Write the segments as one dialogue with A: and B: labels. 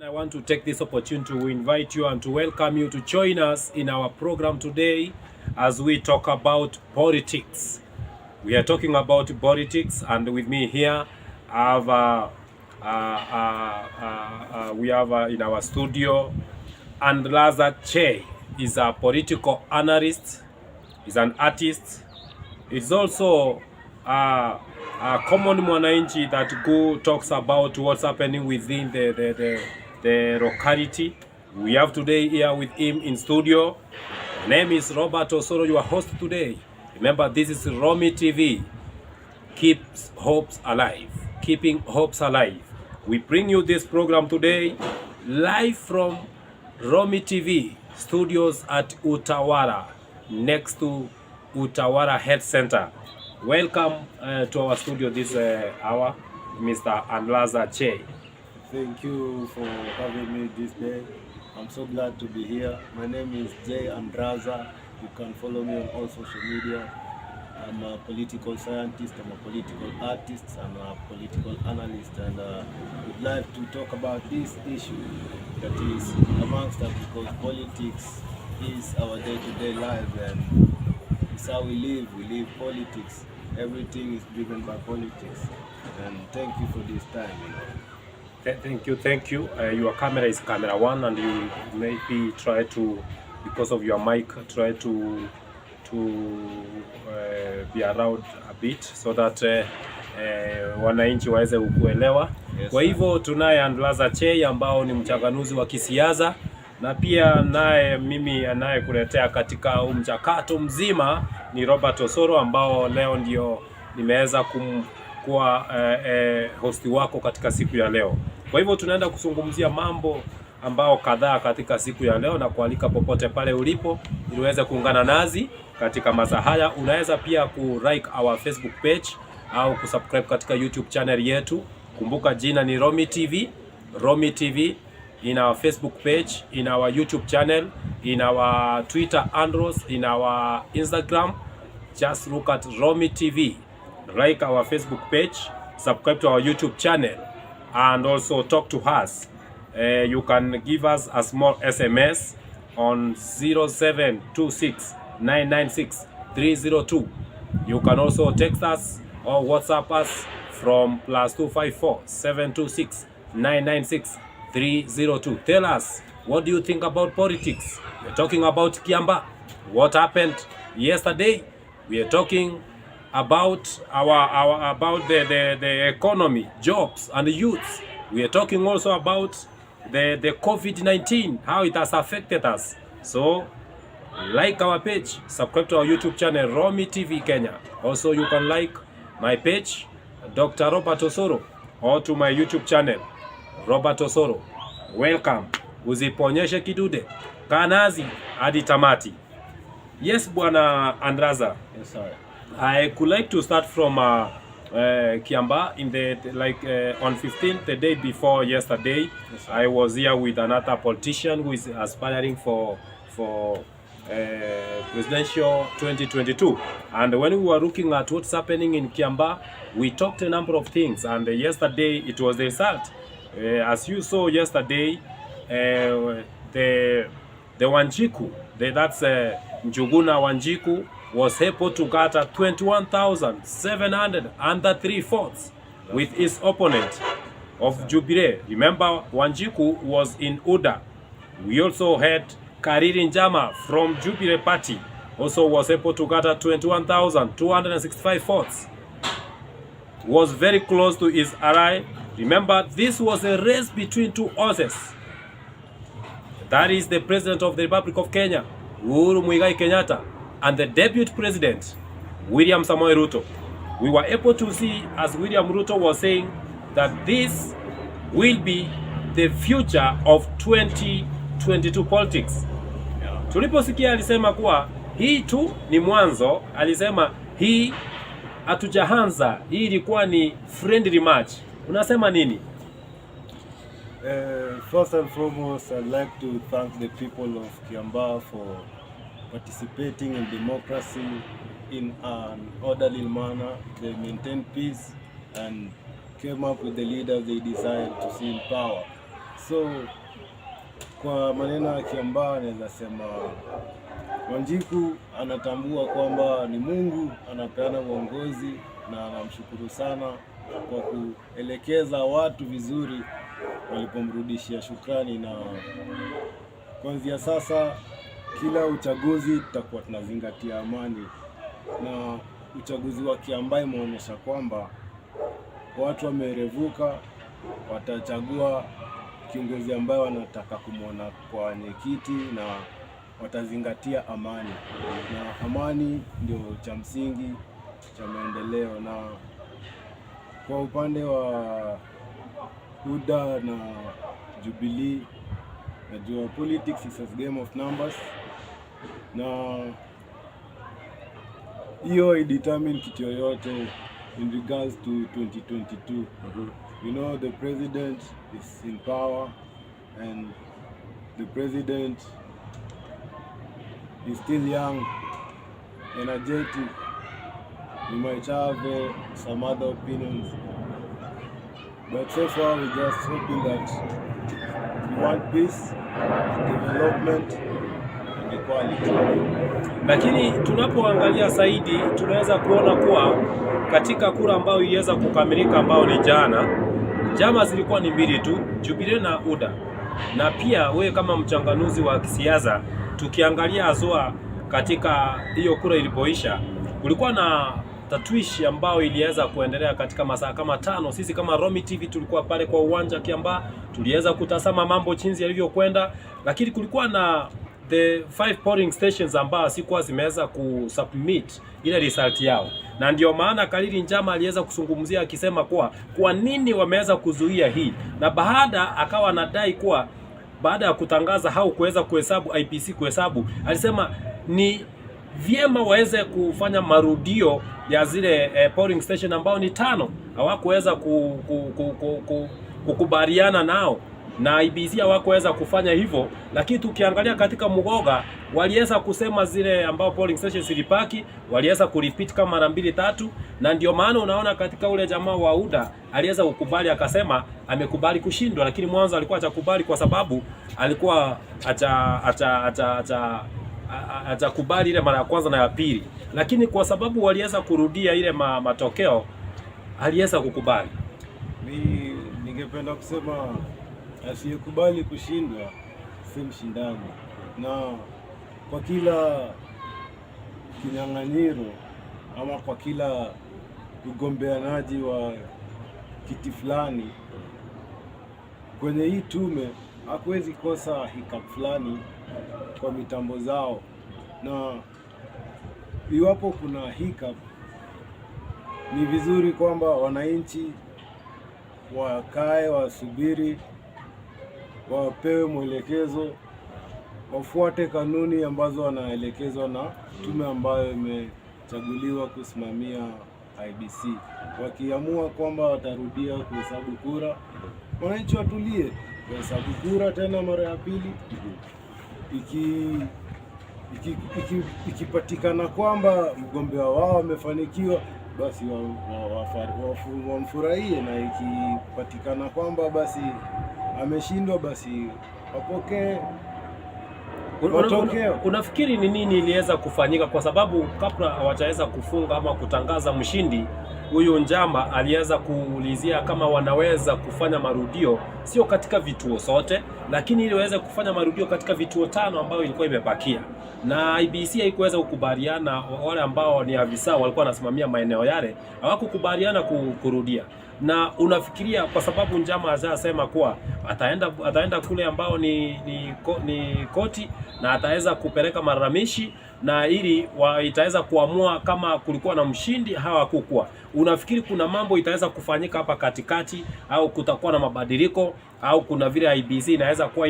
A: I want to take this opportunity to invite you and to welcome you to join us in our program today as we talk about politics. We are talking about politics, and with me here I have we have in our studio Andraza. Is a political analyst, is an artist, is also a common mwananchi that talks about what's happening within the locality. We have today here with him in studio. My name is Osoro, your host today. Remember, this is Romy TV. Keeps hopes alive. Keeping hopes alive. We bring you this program today live from Romy TV studios at Utawala, next to Utawala Health Center. Welcome to our studio this hour, Mr. Andraza.
B: Thank you for having me this day. I'm so glad to be here. My name is Andraza. You can follow me on all social media. I'm a political scientist, I'm a political artist, I'm a political analyst, and would like to talk about this issue that is amongst us, because politics is our day-to-day life, and it's how we live politics. Everything is driven by politics, and thank you for this time.
A: Thank you. Your camera is camera one, and you maybe try to, because of your mic, try to be around a bit so that wananchi waweze kuelewa. Kwa hivyo tunaye Andraza ambao ni mchanganuzi wa kisiasa, na pia naye mimi anayekuletea katika mchakato mzima ni Osoro, ambao leo ndio nimeweza kuwa hosti wako katika siku ya leo. Kwa hivyo tunaenda kuzungumzia mambo ambao kadhaa katika siku ya leo, na kualika popote pale ulipo ili uweze kuungana nazi katika masaa haya. Unaweza pia like our Facebook page au kusubscribe katika YouTube channel yetu. Kumbuka jina ni Romy TV. Romy TV in our Facebook page, in our YouTube channel, in our Twitter handles, in our Instagram. Just look at Romy TV. Like our Facebook page, subscribe to our YouTube channel, and also talk to us. You can give us a small SMS on 0726 996 302. You can also text us or WhatsApp us from +254 726 996 302. Tell us, what do you think about politics? We're talking about Kiamba. What happened yesterday? We are talking about about the economy, jobs, and youths. We are talking also about the COVID-19, how it has affected us. So like our page, subscribe to our YouTube channel Romy TV Kenya. Also you can like my page Dr. Osoro, or to my YouTube channel Osoro. Welcome. Uziponyeshe kidude kanazi hadi tamati. Yes, bwana Andraza.
B: Yes, sir.
A: I could like to start from Kiamba in the on 15th, the day before yesterday.
B: Yes,
A: I was here with another politician who is aspiring for presidential 2022, and when we were looking at what's happening in Kiamba, we talked a number of things, and yesterday it was the result. As you saw yesterday, the Wanjiku, that's Njuguna Wanjiku, was able to gather 21,703 votes with his opponent of Jubilee. Remember, Wanjiku was in UDA. We also had Kariri Njama from Jubilee Party, also was able to gather 21,265 votes. Was very close to his ally. Remember, this was a race between two horses. That is the President of the Republic of Kenya, Uhuru Muigai Kenyatta, and the Deputy President, William Samoei Ruto. We were able to see, as William Ruto was saying, that this will be the future of 2022 politics. Tuliposikia alisema kuwa hii tu ni mwanzo, alisema hii hatujaanza, hii ilikuwa ni friendly match. Unasema nini?
B: First and foremost, I'd like to thank the people of Kiamba for participating in democracy in an orderly manner. They maintained peace and came up with the leaders they desired to see in power. So kwa maneno ya Kiambaa naweza sema Wanjiku anatambua kwamba ni Mungu anapeana uongozi, na anamshukuru sana kwa kuelekeza watu vizuri walipomrudishia shukrani, na kuanzia sasa kila uchaguzi tutakuwa tunazingatia amani, na uchaguzi wa Kiambaa umeonyesha kwamba watu wamerevuka, watachagua kiongozi ambaye wanataka kumwona kwa kiti, na watazingatia amani, na amani ndio cha msingi cha maendeleo. Na kwa upande wa UDA na Jubilee, najua politics is a game of numbers, na hiyo idetermine kitu yoyote in regards to 2022. You know, the president is in power, and the president is still young, energetic. We might have some other opinions, but so far we're just hoping that we want peace, development and equality.
A: Lakini tunapoangalia zaidi tunaweza kuona kuwa katika kura ambayo iliweza kukamilika ambao ni jana, chama zilikuwa ni mbili tu, Jubilee na UDA. Na pia we kama mchanganuzi wa kisiasa, tukiangalia azua katika hiyo kura ilipoisha, kulikuwa na tatwishi ambao iliweza kuendelea katika masaa kama 5. Sisi kama Romi TV tulikuwa pale kwa uwanja Kiambaa, tuliweza kutazama mambo jinsi yalivyokwenda, lakini kulikuwa na the 5 polling stations ambao sikuwa zimeweza kusubmit ile result yao, na ndio maana Kalili Njama aliweza kuzungumzia akisema kuwa kwa nini wameweza kuzuia hii, na baada akawa anadai kuwa baada ya kutangaza au kuweza kuhesabu IPC kuhesabu, alisema ni vyema waweze kufanya marudio ya zile polling station ambao ni 5 hawakuweza kukubaliana nao, na IBC hawakuweza kufanya hivyo. Lakini tukiangalia katika Mugoga waliweza kusema zile ambao polling stations zilipaki waliweza kurepeat kama mara 2-3, na ndio maana unaona katika ule jamaa wa UDA aliweza kukubali, akasema amekubali kushindwa, lakini mwanzo alikuwa hajakubali kwa sababu alikuwa hajakubali ile mara ya kwanza na ya pili, lakini kwa sababu waliweza kurudia ile matokeo aliweza kukubali.
B: Ningependa kusema asiyekubali kushindwa si mshindani, na kwa kila kinyang'anyiro ama kwa kila ugombeanaji wa kiti fulani kwenye hii tume hakuwezi kosa hiccup fulani kwa mitambo zao, na iwapo kuna hiccup ni vizuri kwamba wananchi wakae, wasubiri, wapewe mwelekezo, wafuate kanuni ambazo wanaelekezwa na tume ambayo imechaguliwa kusimamia IBC. Wakiamua kwamba watarudia kuhesabu kura, wananchi watulie, kuhesabu kura tena mara ya pili. Ikipatikana kwamba mgombea wao amefanikiwa, basi wamfurahie, na ikipatikana kwamba basi ameshindwa, basi wapokee matokeo.
A: Unafikiri ni nini iliweza kufanyika? Kwa sababu kabla hawajaweza kufunga ama kutangaza mshindi, huyu Njama aliweza kuulizia kama wanaweza kufanya marudio, sio katika vituo sote, lakini ili waweze kufanya marudio katika vituo 5 ambayo ilikuwa imebakia, na IBC haikuweza kukubaliana. Wale ambao ni afisa walikuwa wanasimamia maeneo yale hawakukubaliana kurudia. Na unafikiria kwa sababu Njama azasema kuwa ataenda kule ambao ni koti, na ataweza kupeleka malalamishi, na ili itaweza kuamua kama kulikuwa na mshindi hawakukua. Unafikiri kuna mambo itaweza kufanyika hapa katikati, au kutakuwa na mabadiliko, au kuna vile IBC inaweza kuwa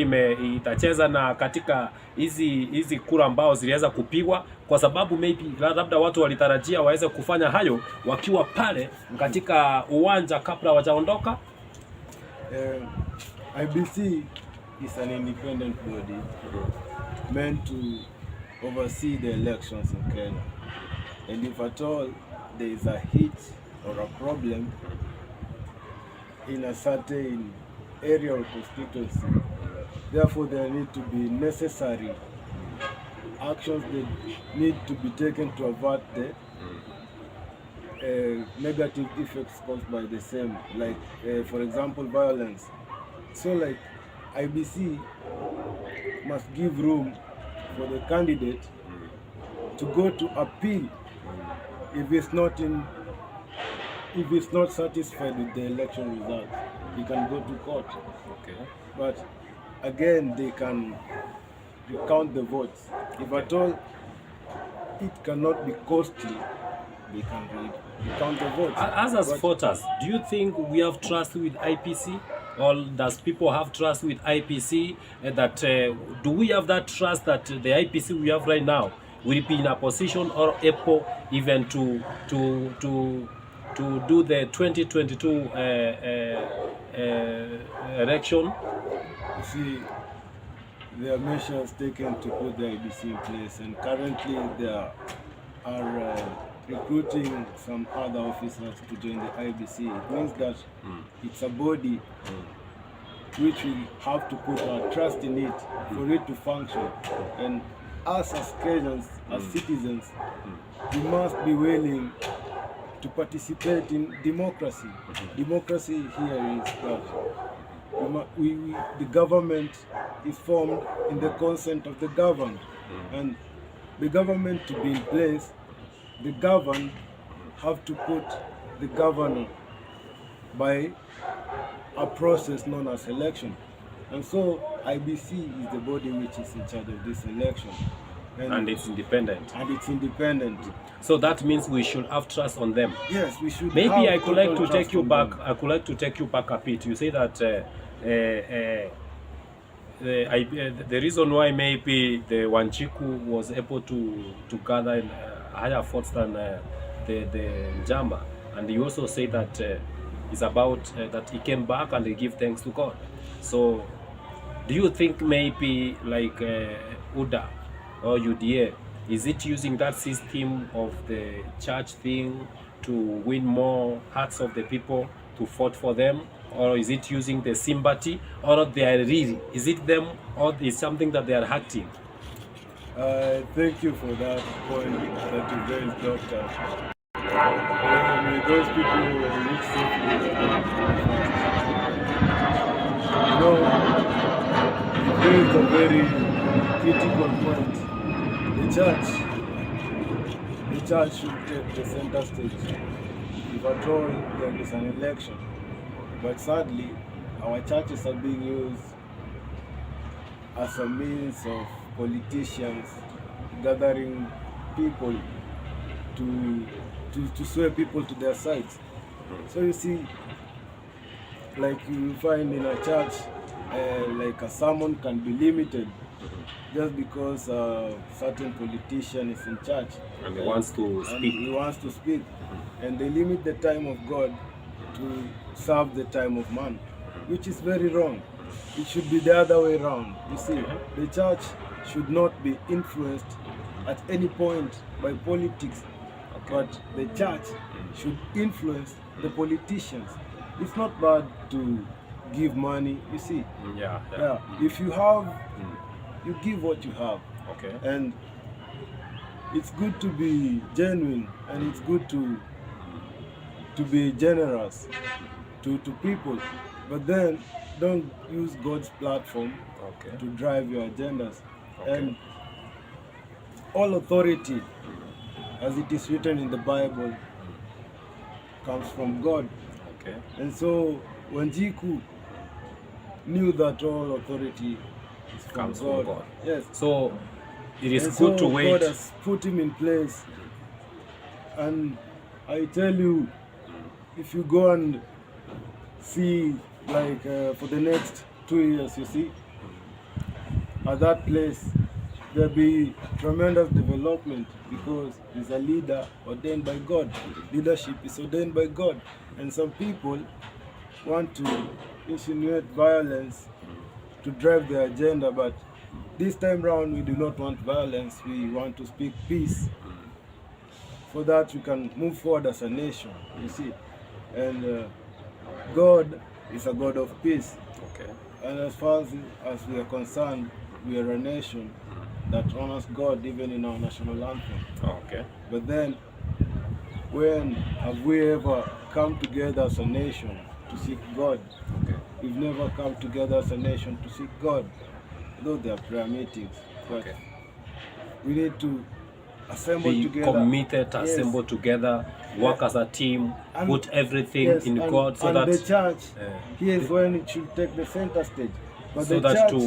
A: itacheza na katika hizi kura ambao ziliweza kupigwa, kwa sababu maybe labda watu walitarajia waweze kufanya hayo wakiwa pale katika uwanja kabla hawajaondoka?
B: IBC is an independent body meant to oversee the elections in Kenya, and if at all there is a hit or a problem in a certain area or constituency. Therefore, there need to be necessary actions that need to be taken to avert the negative effects caused by the same, like for example violence. So like IBC must give room for the candidate to go to appeal if it's not satisfied with the election results. He can go to court.
A: Okay.
B: But again, they can recount the votes. If at all it cannot be costly, they can recount the votes.
A: As voters, do you think we have trust with IPC, or does people have trust with IPC? That do we have that trust that the IPC we have right now will be in a position or able even to do the 2022 election?
B: You see, there are measures taken to put the IBC in place, and currently there are recruiting some other officers to join the IBC. It means that it's a body which we have to put our trust in it for it to function. And us as Kenyans, as citizens, we must be willing to participate in democracy. Democracy here is that the government is formed in the consent of the governed, and the government to be in place, the governed have to put the governor by a process known as election. And so IBC is the body which is in charge of this election.
A: And it's independent.
B: And it's independent.
A: So that means we should have trust on them.
B: Yes, we should.
A: Maybe I could like to take you back. I could like to take you back a bit. You say that the reason why maybe the Wanjiku was able to gather in higher votes than the Njamba, and you also say that it's about that he came back and he give thanks to God. So, do you think maybe like UDA or UDA, is it using that system of the church thing to win more hearts of the people to vote for them, or is it using the sympathy, or they are really, is it them, or is something that they are acting?
B: Thank you for that point that you raised, Doctor. With those people who reach safely, you know, there is a very critical point. The church should take the center stage if at all there is an election. But sadly, our churches are being used as a means of politicians gathering people to sway people to their sides. So you see, like you find in a church, like a sermon can be limited just because a certain politician is in charge
A: and he wants to speak.
B: And they limit the time of God to serve the time of man, which is very wrong. It should be the other way around. You see, the church should not be influenced at any point by politics, but the church should influence the politicians. It's not bad to give money, you see. Yeah. If you have, you give what you have.
A: Okay.
B: And it's good to be genuine, and it's good to be generous to people, but then don't use God's platform to drive your agendas. And all authority, as it is written in the Bible, comes from God. And so Wanjiku knew that all authority comes from God. Yes.
A: So it is good to wait.
B: God has put him in place. And I tell you, if you go and see, like for the next 2 years, you see, at that place, there'll be tremendous development because he's a leader ordained by God. Leadership is ordained by God. And some people want to insinuate violence to drive their agenda, but this time round we do not want violence. We want to speak peace, so that we can move forward as a nation, you see. And God is a God of peace.
A: Okay.
B: And as far as we are concerned, we are a nation that honors God even in our national anthem.
A: Okay.
B: But then, when have we ever come together as a nation to seek God?
A: Okay.
B: We've never come together as a nation to seek God, though there are prayer meetings. But
A: Okay.
B: we need to assemble
A: Be
B: together.
A: committed,
B: Yes.
A: assemble together, work as a team,
B: And-
A: put everything
B: Yes,
A: in
B: and,
A: God, so
B: and
A: that
B: the church, here's
A: the-
B: when it should take the center stage. But
A: so
B: the
A: that
B: church
A: to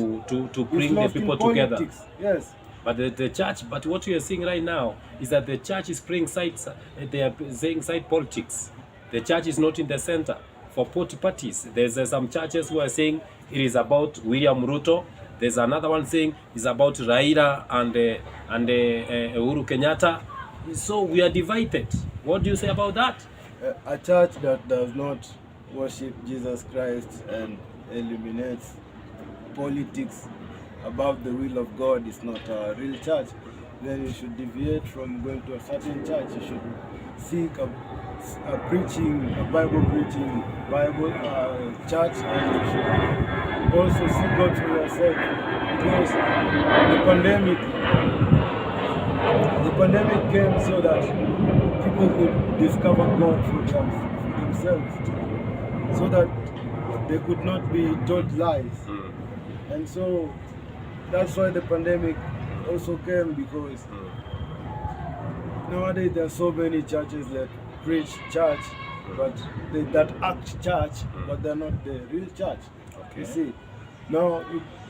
B: is
A: bring the
B: lost in
A: people together.
B: politics. Yes.
A: But the church, but what we are seeing right now is that the church is playing sides. They are saying side politics. The church is not in the center for parties. There's some churches who are saying it is about William Ruto. There's another one saying it's about Raila and Uhuru Kenyatta. So we are divided. What do you say about that?
B: A church that does not worship Jesus Christ and eliminates politics above the will of God is not a real church. Then you should deviate from going to a certain church. You should seek a Bible preaching church, and you should also seek God for yourself. Because the pandemic came so that people could discover God for themselves, so that they could not be told lies. And so that's why the pandemic also came, because nowadays there are so many churches that preach church, but that act church, but they're not the real church.
A: Okay.
B: You see, now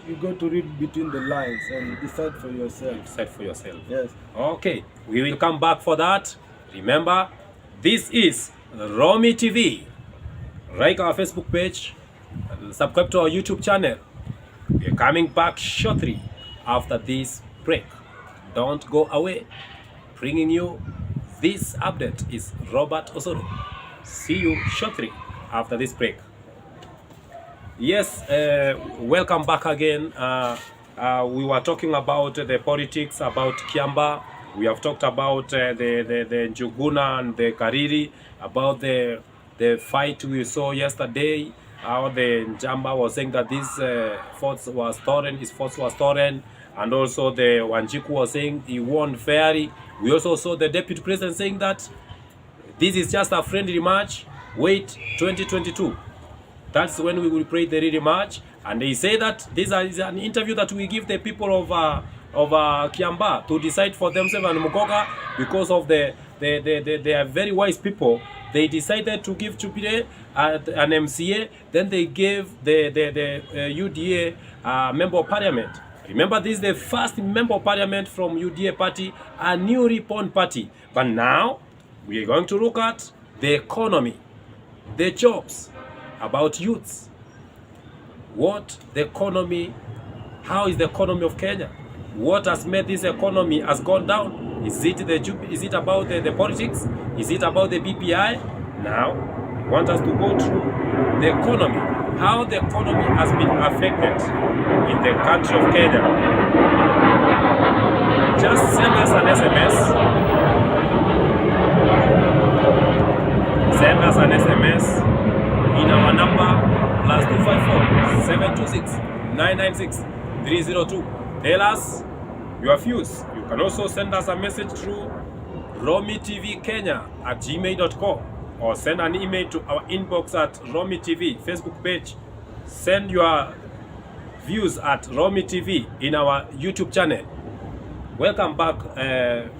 B: you got to read between the lines and decide for yourself.
A: Decide for yourself.
B: Yes.
A: Okay, we will come back for that. Remember, this is Romy TV. Like our Facebook page, subscribe to our YouTube channel. We are coming back shortly after this break. Don't go away. Bringing you this update is Robert Osoro. See you shortly after this break. Yes, welcome back again. We were talking about the politics, about Kiamba. We have talked about the Njuguna and the Kariri, about the fight we saw yesterday, how the Njamba was saying that this forts was stolen, his forts was stolen, and also the Wanjiku was saying he won fairly. We also saw the deputy president saying that this is just a friendly match, wait 2022. That's when we will play the real match. And they say that this is an interview that we give the people of Kiamba to decide for themselves and Mukoka, because of they are very wise people. They decided to give Chupire an MCA, then they gave the UDA member of parliament. Remember, this is the first member of parliament from UDA party, a new reborn party. But now we are going to look at the economy, the jobs, about youths. What the economy, how is the economy of Kenya? What has made this economy has gone down? Is it about the politics? Is it about the BPI? Now, we want us to go through the economy, how the economy has been affected in the country of Kenya. Just send us an SMS. Send us an SMS in our number +254 726 996 302. Tell us your views. You can also send us a message through romytvkenya@gmail.com, or send an email to our inbox at Romy TV Facebook page. Send your views at Romy TV in our YouTube channel. Welcome back,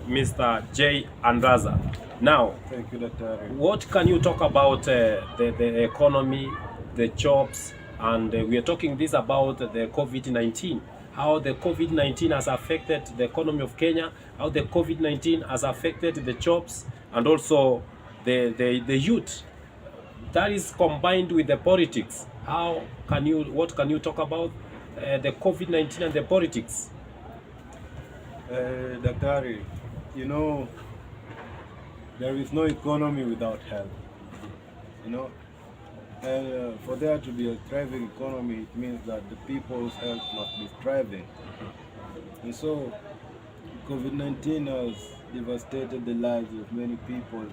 A: Mr. J. Andraza. Now,
B: Thank you, Dr.
A: what can you talk about the economy, the jobs, and we are talking this about the COVID-19, how the COVID-19 has affected the economy of Kenya, how the COVID-19 has affected the jobs, and also the youth. That is combined with the politics. What can you talk about the COVID-19 and the politics?
B: Dr. You know, there is no economy without health. You know, and for there to be a thriving economy, it means that the people's health must be thriving. And so, COVID-19 has devastated the lives of many people,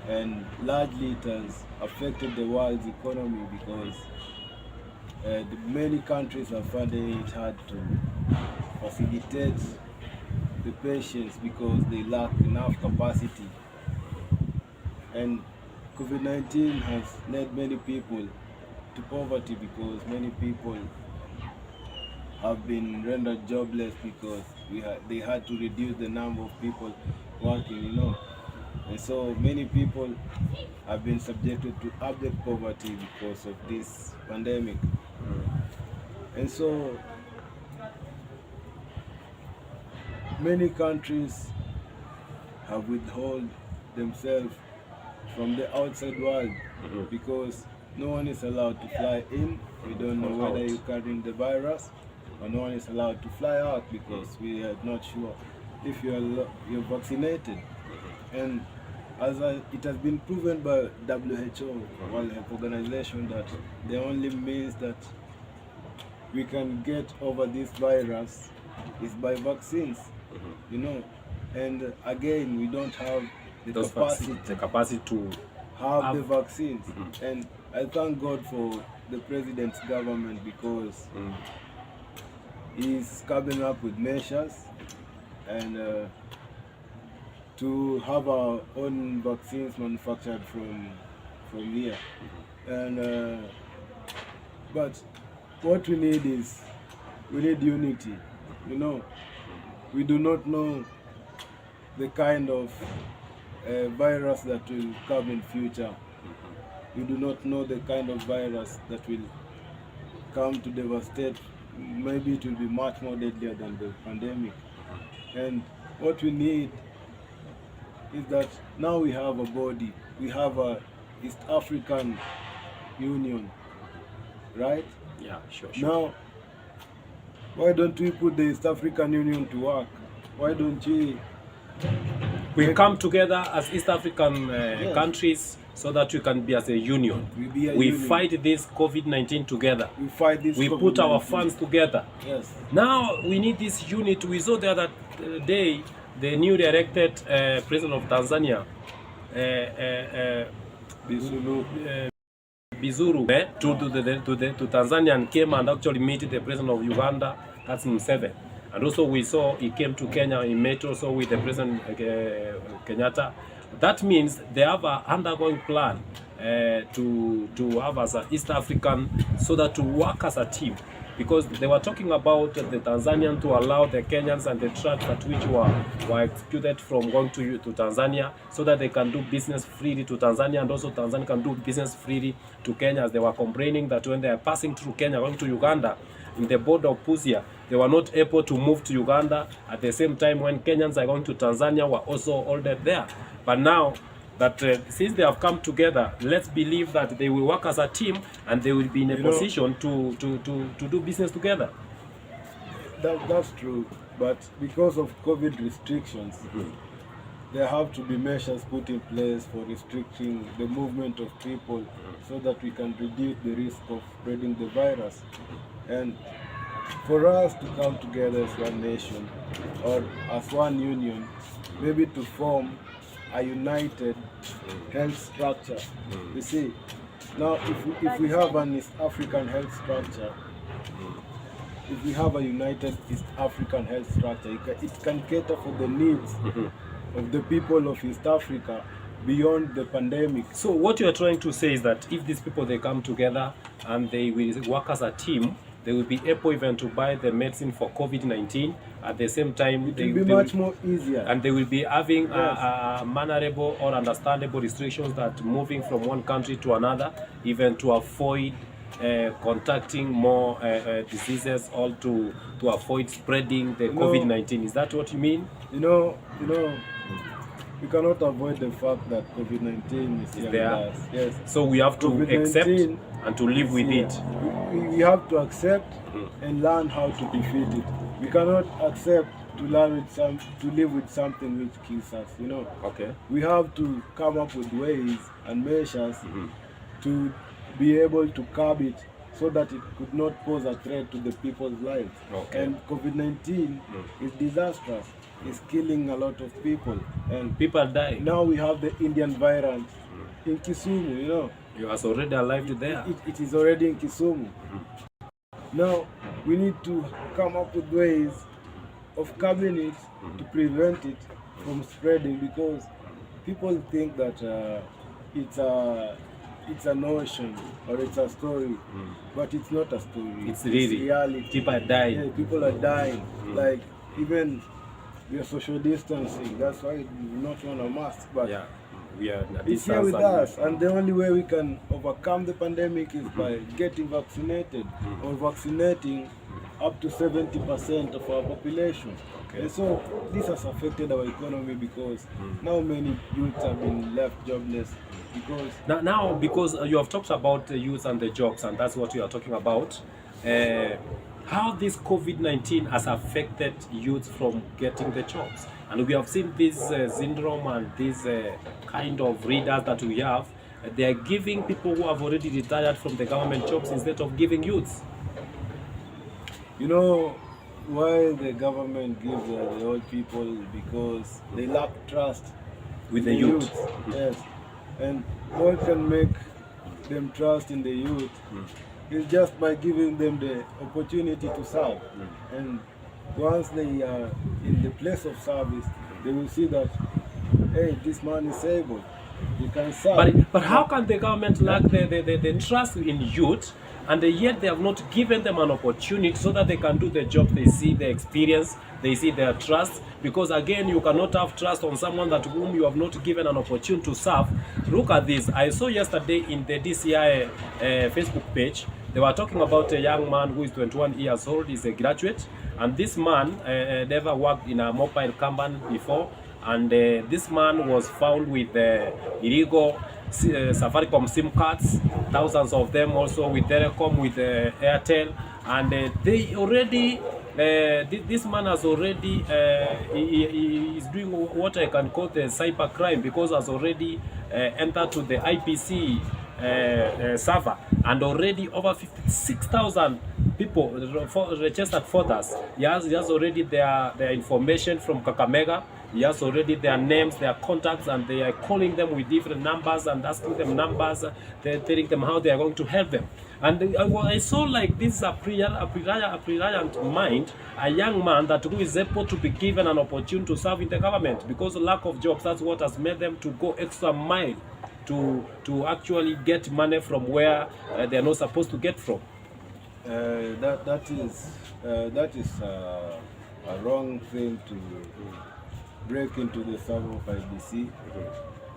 B: and largely it has affected the world's economy, because Many countries are finding it hard to facilitate the patients because they lack enough capacity. And COVID-19 has led many people to poverty because many people have been rendered jobless because they had to reduce the number of people working. And so many people have been subjected to abject poverty because of this pandemic. And so many countries have withheld themselves from the outside world because no one is allowed to fly in. We don't know whether you're carrying the virus, or no one is allowed to fly out because we are not sure if you're vaccinated. And it has been proven by WHO, World Health Organization, that the only means that we can get over this virus is by vaccines. And again, we don't have the
A: capacity to
B: have the vaccines. And I thank God for the president's government because he's coming up with measures and to have our own vaccines manufactured from here. And but what we need is unity. We do not know the kind of virus that will come in future. We do not know the kind of virus that will come to devastate. Maybe it will be much more deadlier than the pandemic. And what we need is that now we have a body. We have a East African Union, right?
A: Yeah, sure.
B: Now, why don't we put the East African Union to work? Why don't
A: we come together as East African countries so that we can be as a union? We fight this COVID-19 together. We put our funds together.
B: Yes.
A: Now we need this unit. We saw the other day the newly elected president of Tanzania, Bizuru, to Tanzania and came and actually met the president of Uganda, that's Museveni. And also we saw he came to Kenya, he met also with the president Kenyatta. That means they have an undergoing plan to have as an East African, so that to work as a team. Because they were talking about the Tanzanian to allow the Kenyans and the trucks at which were executed from going to Tanzania, so that they can do business freely to Tanzania, and also Tanzania can do business freely to Kenya. As they were complaining that when they are passing through Kenya going to Uganda, in the border of Busia, they were not able to move to Uganda at the same time when Kenyans are going to Tanzania were also ordered there. But now that since they have come together, let's believe that they will work as a team and they will be in a position to do business together.
B: That's true, but because of COVID restrictions, there have to be measures put in place for restricting the movement of people so that we can reduce the risk of spreading the virus. And for us to come together as one nation or as one union, maybe to form a united health structure. You see, now if we have an East African health structure, if we have a united East African health structure, it can cater for the needs of the people of East Africa beyond the pandemic.
A: So what you are trying to say is that if these people, they come together and they will work as a team, they will be able even to buy the medicine for COVID-19. At the same time,
B: it will be much more easier.
A: And they will be having mannerable or understandable restrictions that moving from one country to another, even to avoid contacting more diseases, or to avoid spreading the COVID-19. Is that what you mean?
B: We cannot avoid the fact that COVID-19 is there. Yes.
A: So we have to accept and to live with it.
B: We have to accept and learn how to defeat it. We cannot accept to live with something which kills us.
A: Okay.
B: We have to come up with ways and measures to be able to curb it, so that it could not pose a threat to the people's lives.
A: Okay.
B: And COVID-19 is disastrous. It's killing a lot of people, and
A: people die.
B: Now we have the Indian variant in Kisumu.
A: You are already alive there.
B: It is already in Kisumu. Now we need to come up with ways of curbing it to prevent it from spreading, because people think that it's a notion or it's a story, but it's not a story.
A: It's really
B: reality.
A: People are dying.
B: Yeah, people are dying. Like, even we are social distancing. That's why we do not want a mask. But
A: Yeah, we are at
B: it's here with us, and the only way we can overcome the pandemic is by getting vaccinated or vaccinating up to 70% of our population.
A: Okay.
B: And so this has affected our economy, because now many youths have been left jobless because
A: Now, because you have talked about the youth and the jobs, and that's what you are talking about, how this COVID-19 has affected youth from getting the jobs. And we have seen this syndrome and this kind of readers that we have. They are giving people who have already retired from the government jobs instead of giving youths.
B: you know why the government gives the old people, because they lack trust
A: With the
B: in
A: youth.
B: Yes, and what can make them trust in the youth is just by giving them the opportunity to serve. And once they are in the place of service, they will see that, hey, this man is able, he can serve.
A: But how can the government lack the trust in youth, and yet they have not given them an opportunity so that they can do the job? They see the experience, they see their trust, because again, you cannot have trust on someone that whom you have not given an opportunity to serve. Look at this. I saw yesterday in the DCI Facebook page, they were talking about a young man who is 21 years old, is a graduate, and this man never worked in a mobile company before, and this man was found with illegal Safaricom SIM cards, thousands of them, also with Telecom, with Airtel, and they already, this man has already, he is doing what I can call the cyber crime, because has already entered to the IPC server, and already over 56,000 people registered voters. He has already their information from Kakamega. He has already their names, their contacts, and they are calling them with different numbers and asking them numbers. They're telling them how they are going to help them. And I saw like this a brilliant mind, a young man that who is able to be given an opportunity to serve in the government, because of lack of jobs, that's what has made them to go extra mile to actually get money from where they are not supposed to get from.
B: That is a wrong thing to break into the server of IBC.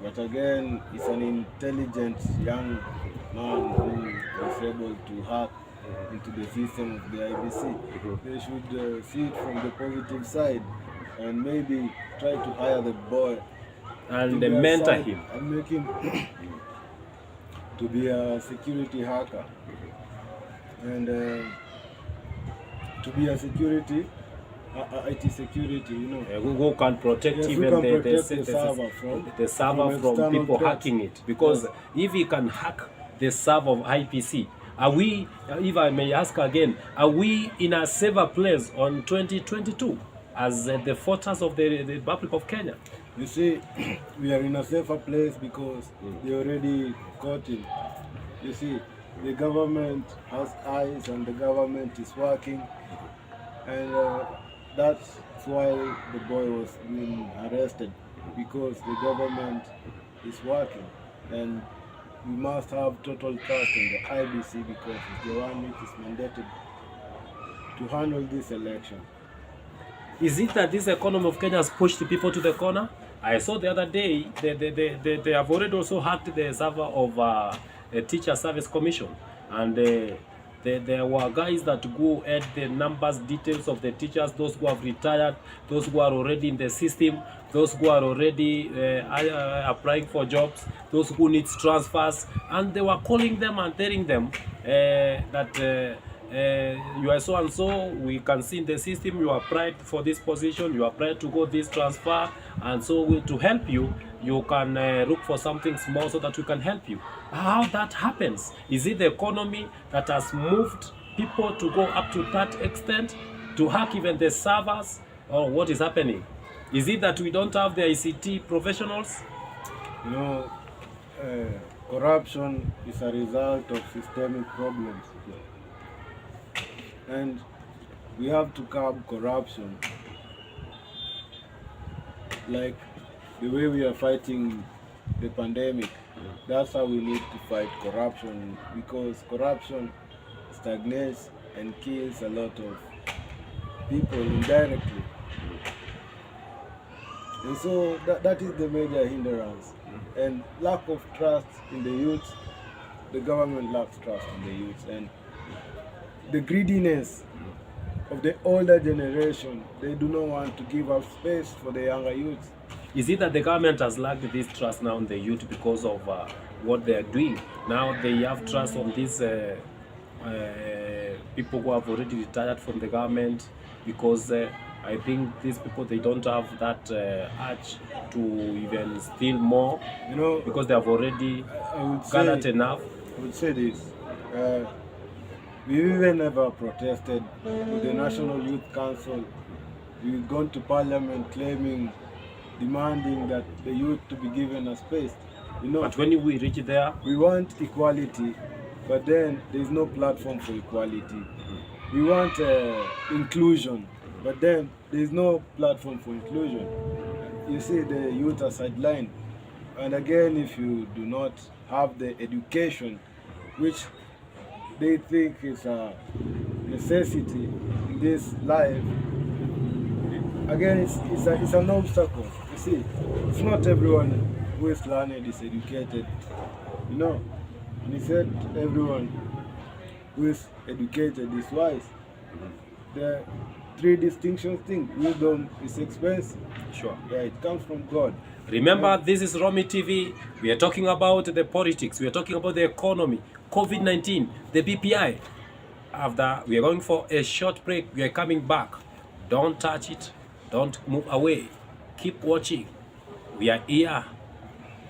B: But again, it's an intelligent young man who was able to hack into the system of the IBC. They should see it from the positive side, and maybe try to hire the boy
A: And mentor him.
B: and make him to be a security hacker, and to be a security, IT security, you know.
A: Who can protect
B: Yes,
A: even
B: who can
A: the
B: protect the server
A: from
B: external
A: people
B: threats.
A: hacking it. Because if he can hack the server of IPC, are we, if I may ask again, are we in a safer place on 2022 as the voters of the Republic of Kenya?
B: You see, we are in a safer place because they already caught him. You see, the government has eyes and the government is working, and that's why the boy was being arrested, because the government is working, and we must have total trust in the IBC, because it's the one which is mandated to handle this election.
A: Is it that this economy of Kenya has pushed the people to the corner? I saw the other day they have already also hacked the server of a Teacher Service Commission, and there were guys that go add the numbers, details of the teachers, those who have retired, those who are already in the system, those who are already applying for jobs, those who need transfers, and they were calling them and telling them that you are so and so, we can see in the system you applied for this position, you applied to go this transfer, and so to help you, you can look for something small so that we can help you. How that happens? Is it the economy that has moved people to go up to that extent, to hack even the servers, or what is happening? Is it that we don't have the ICT professionals?
B: You know, corruption is a result of systemic problems. and we have to curb corruption, like the way we are fighting the pandemic. That's how we need to fight corruption, because corruption stagnates and kills a lot of people indirectly. And so that is the major hindrance. And lack of trust in the youth, the government lacks trust in the youth, and the greediness of the older generation, they do not want to give up space for the younger youth.
A: Is it that the government has lacked this trust now in the youth because of what they are doing? Now they have trust on these people who have already retired from the government, because I think these people, they don't have that urge to even steal more,
B: You know,
A: because they have already
B: I would
A: gathered
B: say,
A: enough.
B: I would say this. We even never protested with the National Youth Council. We've gone to Parliament demanding that the youth to be given a space. You know,
A: But when we reach there,
B: we want equality, but then there is no platform for equality. We want inclusion, but then there is no platform for inclusion. You see, the youth are sidelined. And again, if you do not have the education, which they think is a necessity in this life, again, it's an obstacle. You see, it's not everyone who is learned is educated. You know, and he said everyone who is educated is wise. The three distinctions thing: wisdom is expensive.
A: sure.
B: Yeah, it comes from God.
A: Remember, this is Romy TV. We are talking about the politics. We are talking about the economy, COVID-19, the BPI. After we are going for a short break, we are coming back. Don't touch it. Don't move away. Keep watching. We are here,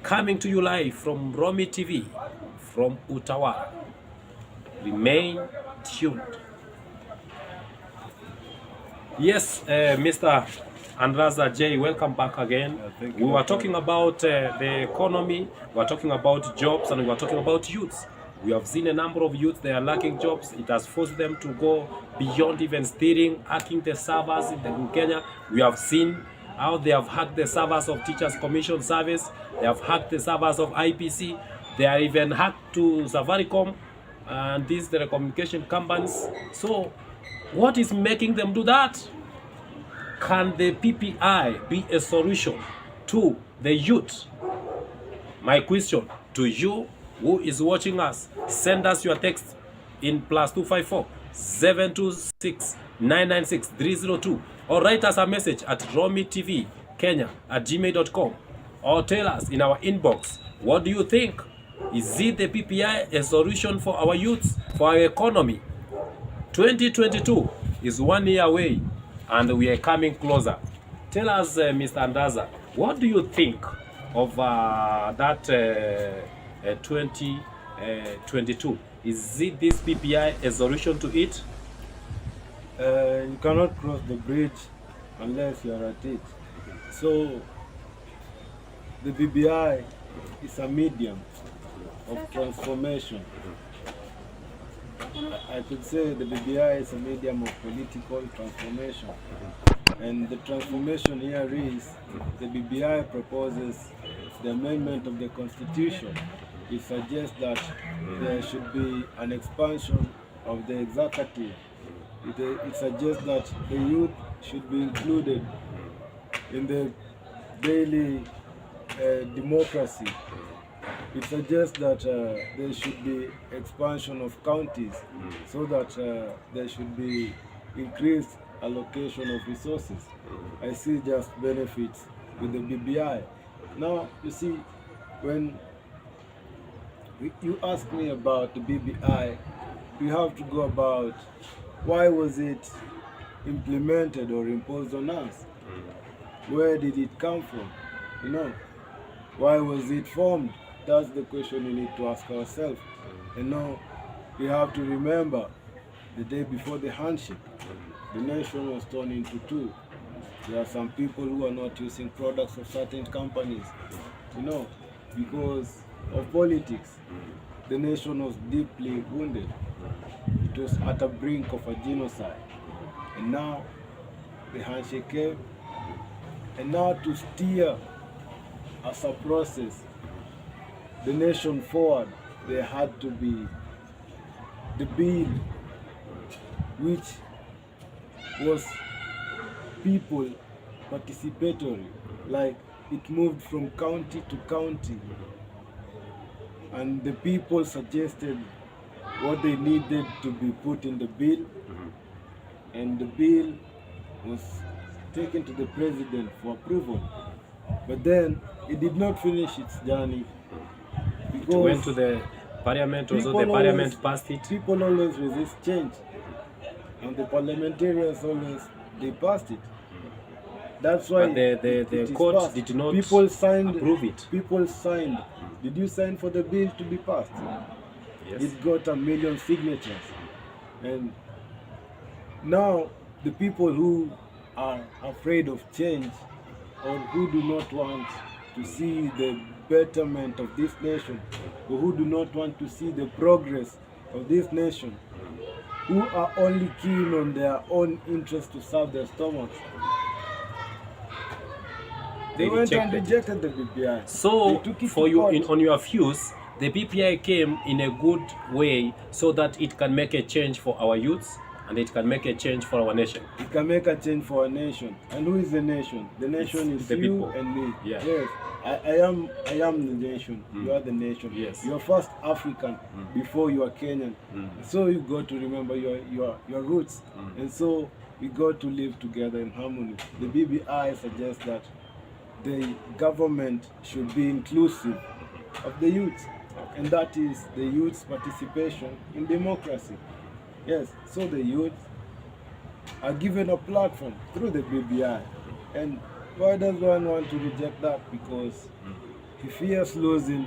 A: coming to you live from Romy TV, from Utawala. Remain tuned. Yes, Mr. Andraza J, welcome back again.
B: Thank
A: We
B: you.
A: were talking about the economy, we were talking about jobs, and we were talking about youths. We have seen a number of youths, they are lacking jobs. It has forced them to go beyond even stealing, hacking the servers in Kenya. We have seen how they have hacked the servers of Teachers Commission Service. They have hacked the servers of IPC. They are even hacked to Safaricom and these telecommunication companies. So what is making them do that? Can the PPI be a solution to the youth? My question to you who is watching us, send us your text in +254 726 996 302, or write us a message at romytvkenya@gmail.com, or tell us in our inbox, what do you think? Is it the PPI a solution for our youth, for our economy? 2022 is 1 year away, and we are coming closer. Tell us, Mr. Andraza, what do you think of that 2022? Is it this PPI a solution to it?
B: You cannot cross the bridge unless you are at it. So the BBI is a medium of transformation. I could say the BBI is a medium of political transformation. And the transformation here is the BBI proposes the amendment of the Constitution. It suggests that there should be an expansion of the executive. It suggests that the youth should be included in the daily democracy. It suggests that there should be expansion of counties, so that there should be increased allocation of resources. I see just benefits with the BBI. Now, you see, when you ask me about the BBI, we have to go about why was it implemented or imposed on us? Where did it come from? You know, why was it formed? That's the question we need to ask ourselves. And now we have to remember the day before the handshake, the nation was torn into two. There are some people who are not using products of certain companies, you know, because of politics. The nation was deeply wounded. it was at the brink of a genocide. And now the handshake came, and now to steer as a process the nation forward, there had to be the bill, which was people participatory, like it moved from county to county, and the people suggested what they needed to be put in the bill, and the bill was taken to the president for approval. But then it did not finish its journey because
A: It went to the parliament, also the parliament passed it.
B: People always resist change, and the parliamentarians always they passed it. That's why
A: But the court
B: passed.
A: did not
B: People signed,
A: approve it.
B: People signed. Did you sign for the bill to be passed?
A: Yes.
B: It got 1 million signatures, and now the people who are afraid of change or who do not want to see the betterment of this nation, or who do not want to see the progress of this nation, who are only keen on their own interest to serve their stomachs, they went and rejected the BPI.
A: So,
B: They took it
A: for
B: to
A: you,
B: court.
A: on your views, the BPI came in a good way so that it can make a change for our youths and it can make a change for our nation.
B: It can make a change for our nation. And who is the nation? The nation
A: It's
B: is
A: the
B: you
A: people.
B: and me.
A: Yeah.
B: Yes. I am the nation. You are the nation.
A: Yes.
B: You are first African before you are Kenyan. So you got to remember your roots. And so we got to live together in harmony. The BBI suggests that the government should be inclusive of the youth, and that is the youth's participation in democracy. Yes, so the youth are given a platform through the BBI. And why does one want to reject that? Because he fears losing.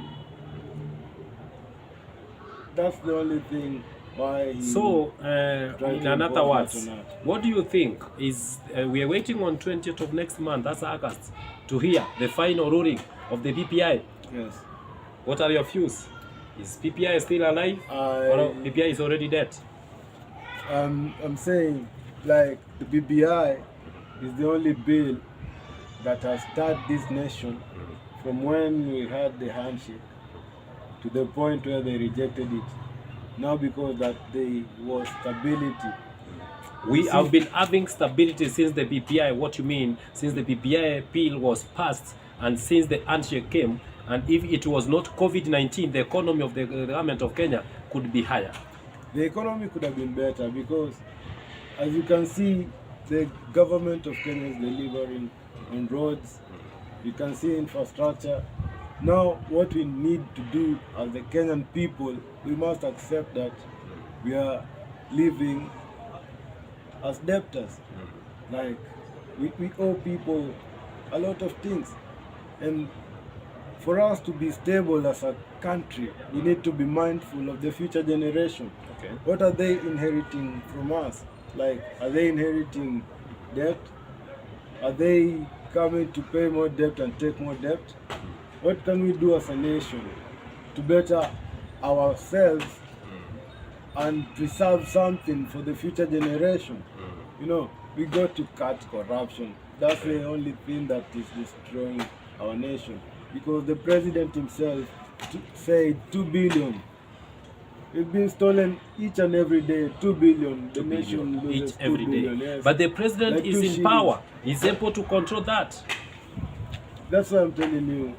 B: That's the only thing why he...
A: So,
B: Try
A: in
B: to
A: another
B: impose
A: words,
B: that or not.
A: what do you think is, we are waiting on 20th of next month, that's August, to hear the final ruling of the PPI.
B: Yes.
A: What are your views? Is PPI still alive or PPI is already dead?
B: I'm saying, like, the BBI is the only bill that has started this nation from when we had the handshake to the point where they rejected it. Now because that there was stability.
A: We have been having stability since the PPI. What you mean? Since the PPI bill was passed and since the handshake came, and if it was not COVID-19, the economy of the government of Kenya could be higher.
B: The economy could have been better because, as you can see, the government of Kenya is delivering on roads. You can see infrastructure. Now, what we need to do as the Kenyan people, we must accept that we are living as debtors. Like, we owe people a lot of things. And for us to be stable as a country, we need to be mindful of the future generation.
A: Okay.
B: What are they inheriting from us? Like, are they inheriting debt? Are they coming to pay more debt and take more debt? What can we do as a nation to better ourselves and preserve something for the future generation? You know, we got to cut corruption. That's the only thing that is destroying our nation. Because the president himself said 2 billion. It's been stolen each and every day. 2 billion. The nation loses
A: Each
B: 2
A: every day.
B: billion. Yes.
A: But the president
B: Like
A: is
B: 2
A: in
B: shillings.
A: power. He's able to control that.
B: That's why I'm telling you.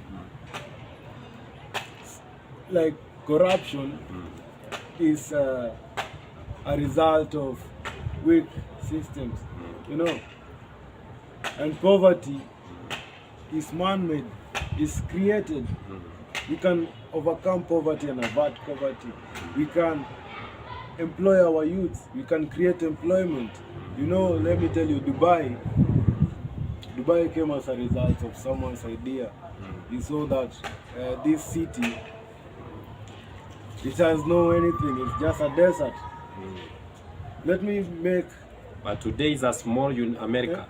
B: Like, corruption is a result of weak systems, you know. And poverty is man-made, is created. We can overcome poverty and avert poverty. We can employ our youth. We can create employment. You know, let me tell you, Dubai came as a result of someone's idea. He saw that this city, it has no anything, it's just a desert. Let me make...
A: But today is a small America.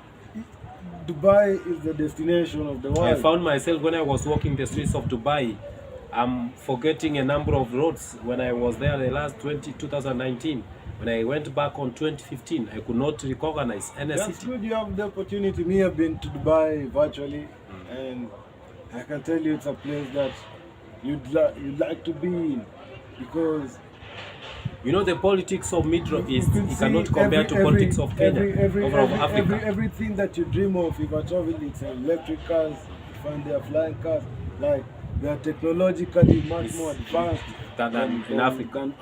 B: Dubai is the destination of the world.
A: I found myself when I was walking the streets of Dubai, I'm forgetting a number of roads when I was there the last 2019. When I went back on 2015, I could not recognize any
B: That's
A: city.
B: good you have the opportunity. Me, I've been to Dubai virtually, and I can tell you it's a place that you'd like to be in, because
A: You know, the politics of Middle East,
B: can
A: you
B: see
A: cannot compare to politics of Kenya or of Africa.
B: everything that you dream of. If I travel, it's electric cars. You find they are flying cars. Like, they are technologically much more advanced
A: than in Africa.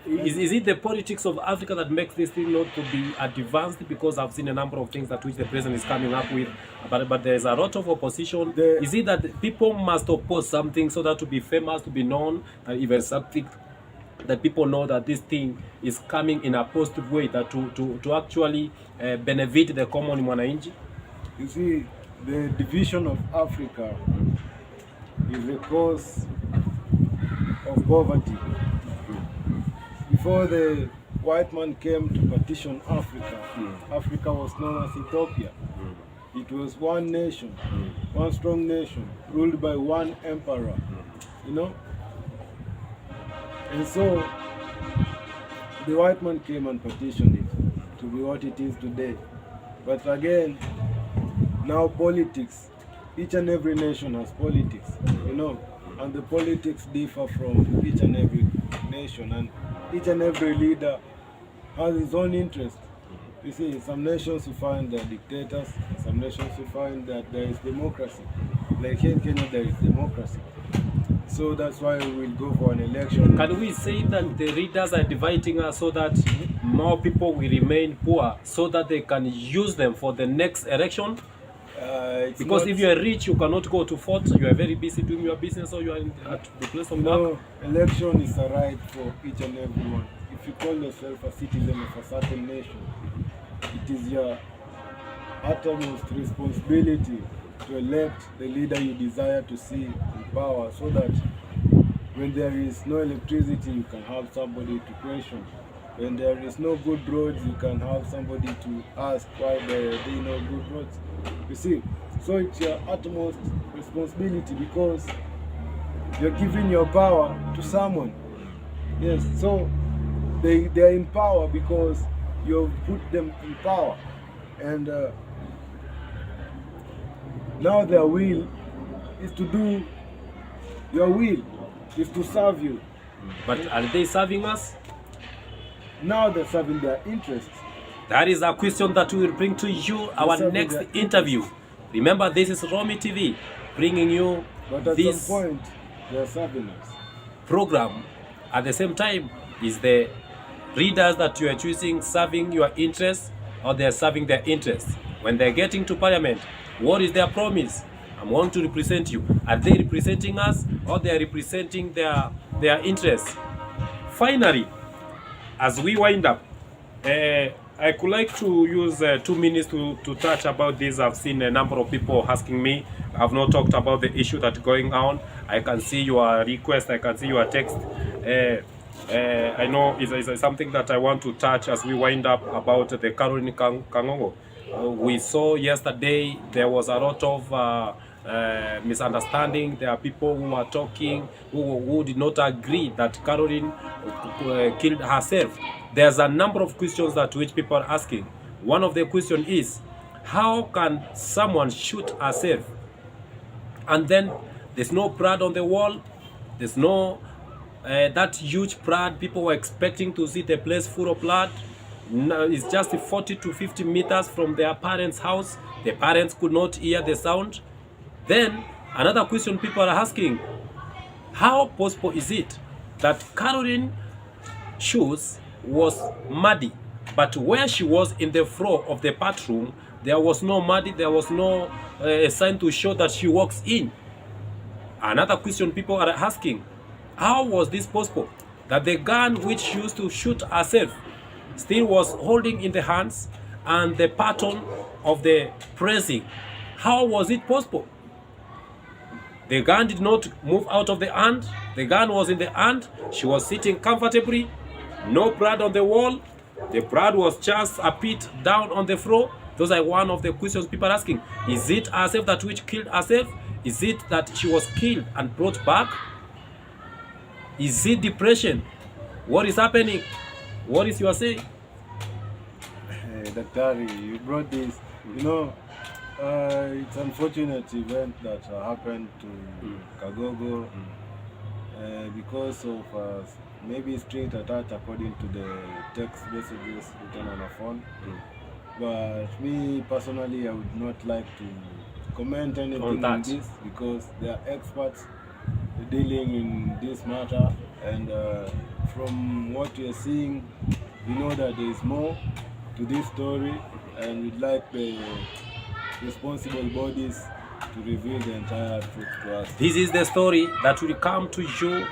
A: Is it the politics of Africa that makes this thing not to be advanced? Because I've seen a number of things that which the president is coming up with, but there's a lot of opposition. Is it that people must oppose something so that to be famous, to be known, and even something that people know that this thing is coming in a positive way, that to actually benefit the common mwananchi?
B: You see, the division of Africa is the cause of poverty. Before the white man came to partition Africa, Africa was known as Ethiopia. It was one nation, one strong nation, ruled by one emperor, you know. And so the white man came and partitioned it to be what it is today. But again, now politics, each and every nation has politics, you know, and the politics differ from each and every nation, and each and every leader has his own interest. You see, in some nations you find there are dictators, in some nations you find that there is democracy. Like here in Kenya, there is democracy. So that's why we will go for an election.
A: Can we say that the leaders are dividing us so that more people will remain poor, so that they can use them for the next election? Because if you are rich, you cannot go to fort. You are very busy doing your business, or you are at the place of work.
B: Election is a right for each and everyone. If you call yourself a citizen of a certain nation, it is your utmost responsibility to elect the leader you desire to see in power, so that when there is no electricity, you can have somebody to question. When there is no good roads, you can have somebody to ask why there are no good roads. You see, so it's your utmost responsibility, because you're giving your power to someone. Yes, so they are in power because you've put them in power, and now their will is to do your will, is to serve you.
A: But are they serving us?
B: Now they're serving their interests.
A: That is a question that we will bring to you our next interview. Remember, this is Romy TV bringing you this
B: some point they're serving us.
A: program. At the same time, is the readers that you are choosing serving your interests, or they are serving their interests? When they're getting to parliament, what is their promise? I want to represent you. Are they representing us, or they are representing their interests? Finally, as we wind up, I could like to use 2 minutes to touch about this. I've seen a number of people asking me. I've not talked about the issue that's going on. I can see your request, I can see your text. I know it's something that I want to touch as we wind up about the Caroline Kangongo. We saw yesterday there was a lot of misunderstanding. There are people who are talking who did not agree that Caroline killed herself. There's a number of questions that which people are asking. One of the questions is, how can someone shoot herself and then there's no blood on the wall, there's no that huge blood? People were expecting to see the place full of blood. No, it's just 40 to 50 meters from their parents' house. The parents could not hear the sound. Then another question people are asking, how possible is it that Caroline shoes was muddy, but where she was in the floor of the bathroom, there was no muddy, there was no sign to show that she walks in? Another question people are asking, how was this possible that the gun which she used to shoot herself still was holding in the hands, and the pattern of the pressing, how was it possible? The gun did not move out of the hand. The gun was in the hand. She was sitting comfortably. No blood on the wall. The blood was just a bit down on the floor. Those are one of the questions people are asking. Is it herself that which killed herself? Is it that she was killed and brought back? Is it depression? What is happening? What is your say?
B: Daktari, you brought this. You know, it's unfortunate event that happened to Kagogo because of maybe street attack according to the text messages written on a phone. But me personally, I would not like to comment anything on this because they are experts dealing in this matter, and from what we are seeing, we know that there is more to this story, and we'd like the responsible bodies to reveal the entire truth to us.
A: This is the story that will come to you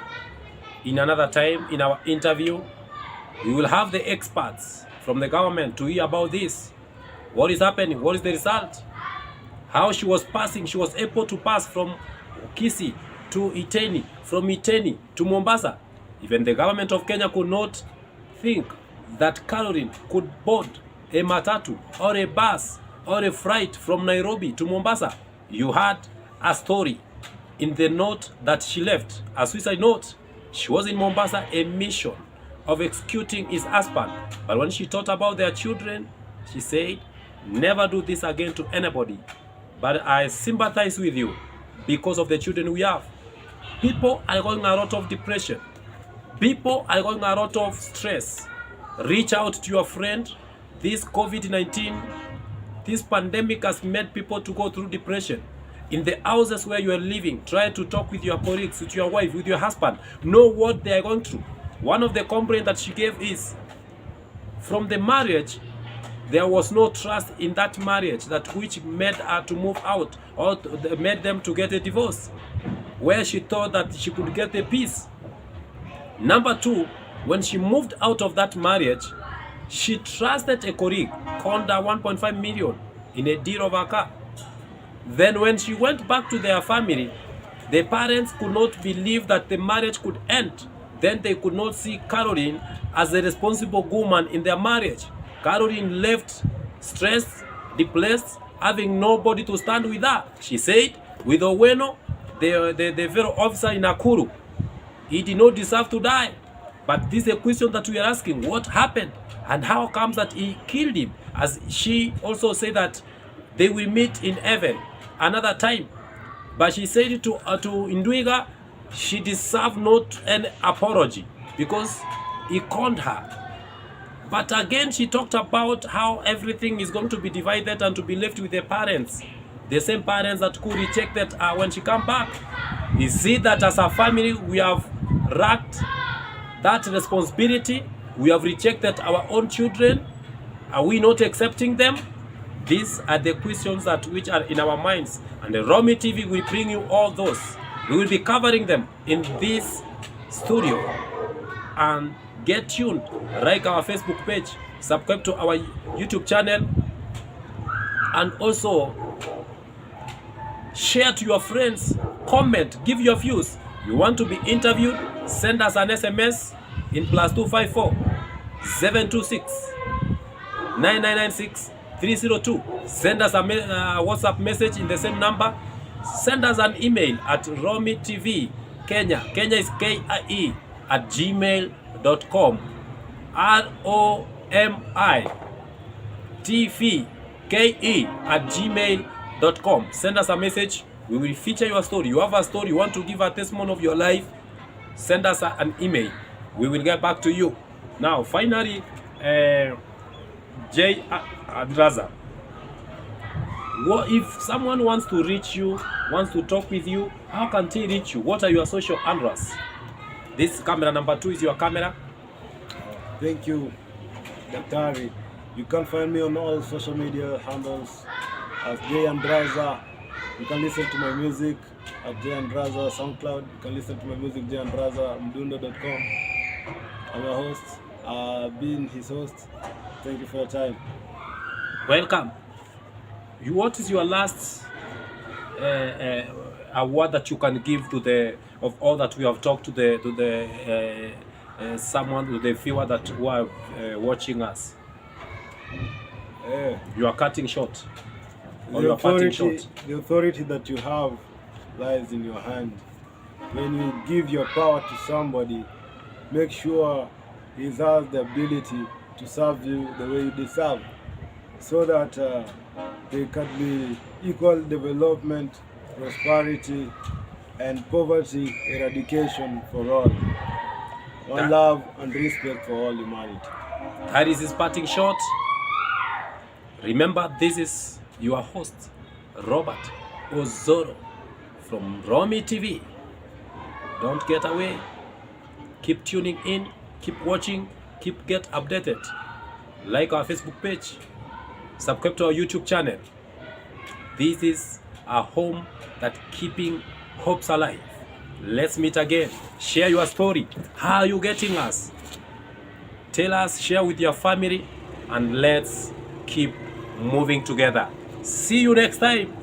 A: in another time in our interview. We will have the experts from the government to hear about this. What is happening? What is the result? How she was passing, she was able to pass from Kisii to Iteni, from Iteni to Mombasa. Even the government of Kenya could not think that Caroline could board a matatu or a bus or a flight from Nairobi to Mombasa. You had a story in the note that she left, a suicide note. She was in Mombasa, a mission of executing his husband. But when she thought about their children, she said, never do this again to anybody. But I sympathize with you because of the children we have. People are going a lot of depression. People are going a lot of stress. Reach out to your friend. This COVID-19, this pandemic has made people to go through depression. In the houses where you are living, try to talk with your colleagues, with your wife, with your husband. Know what they are going through. One of the complaints that she gave is, from the marriage, there was no trust in that marriage, that which made her to move out or made them to get a divorce, where she thought that she could get a peace. Number two, when she moved out of that marriage, she trusted a colleague, called her 1.5 million in a deal of a car. Then when she went back to their family, the parents could not believe that the marriage could end. Then they could not see Caroline as a responsible woman in their marriage. Caroline left stressed, depressed, having nobody to stand with her. She said, with Oweno, the very officer in Nakuru, he did not deserve to die. But this is a question that we are asking. What happened? And how comes that he killed him? As she also said that they will meet in heaven another time. But she said to Ndwiga, she deserved not an apology because he conned her. But again, she talked about how everything is going to be divided and to be left with the parents. The same parents that could reject that when she come back. You see that as a family, we have racked that responsibility. We have rejected our own children. Are we not accepting them? These are the questions that which are in our minds. And the Romy TV will bring you all those. We will be covering them in this studio. And get tuned. Like our Facebook page. Subscribe to our YouTube channel. And also share to your friends. Comment. Give your views. You want to be interviewed? Send us an SMS in +254 726 9996 302. Send us a WhatsApp message in the same number. Send us an email at RomyTV Kenya. Kenya is KIE at gmail.com. ROMITVKE at gmail.com. Send us a message. We will feature your story. You have a story, you want to give a testimony of your life, send us an email. We will get back to you. Now, finally, Andraza, what if someone wants to reach you, wants to talk with you, how can they reach you? What are your social handles? This camera number 2 is your camera.
B: Thank you, Daktari. You can find me on all social media handles as Andraza. You can listen to my music at Andraza SoundCloud. You can listen to my music Andraza Mdundo.com. I'm your host. I've been his host. Thank you for your time.
A: Welcome. What is your last award that you can give to the of all that we have talked to the someone, to the viewer that who are watching us? You are cutting short.
B: The authority that you have lies in your hand. When you give your power to somebody, make sure he has the ability to serve you the way you deserve, so that there can be equal development, prosperity, and poverty eradication for all. One love and respect for all humanity.
A: That is his parting shot. Remember, this is your host, Robert Osoro from Romy TV. Don't get away. Keep tuning in, keep watching, keep get updated. Like our Facebook page, subscribe to our YouTube channel. This is a home that keeping hopes alive. Let's meet again. Share your story. How are you getting us? Tell us, share with your family, and let's keep moving together. See you next time.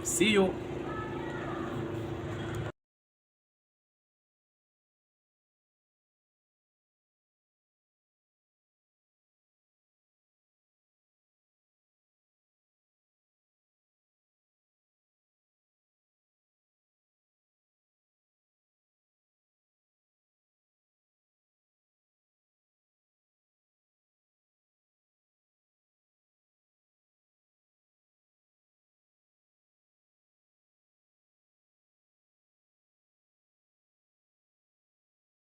A: See you.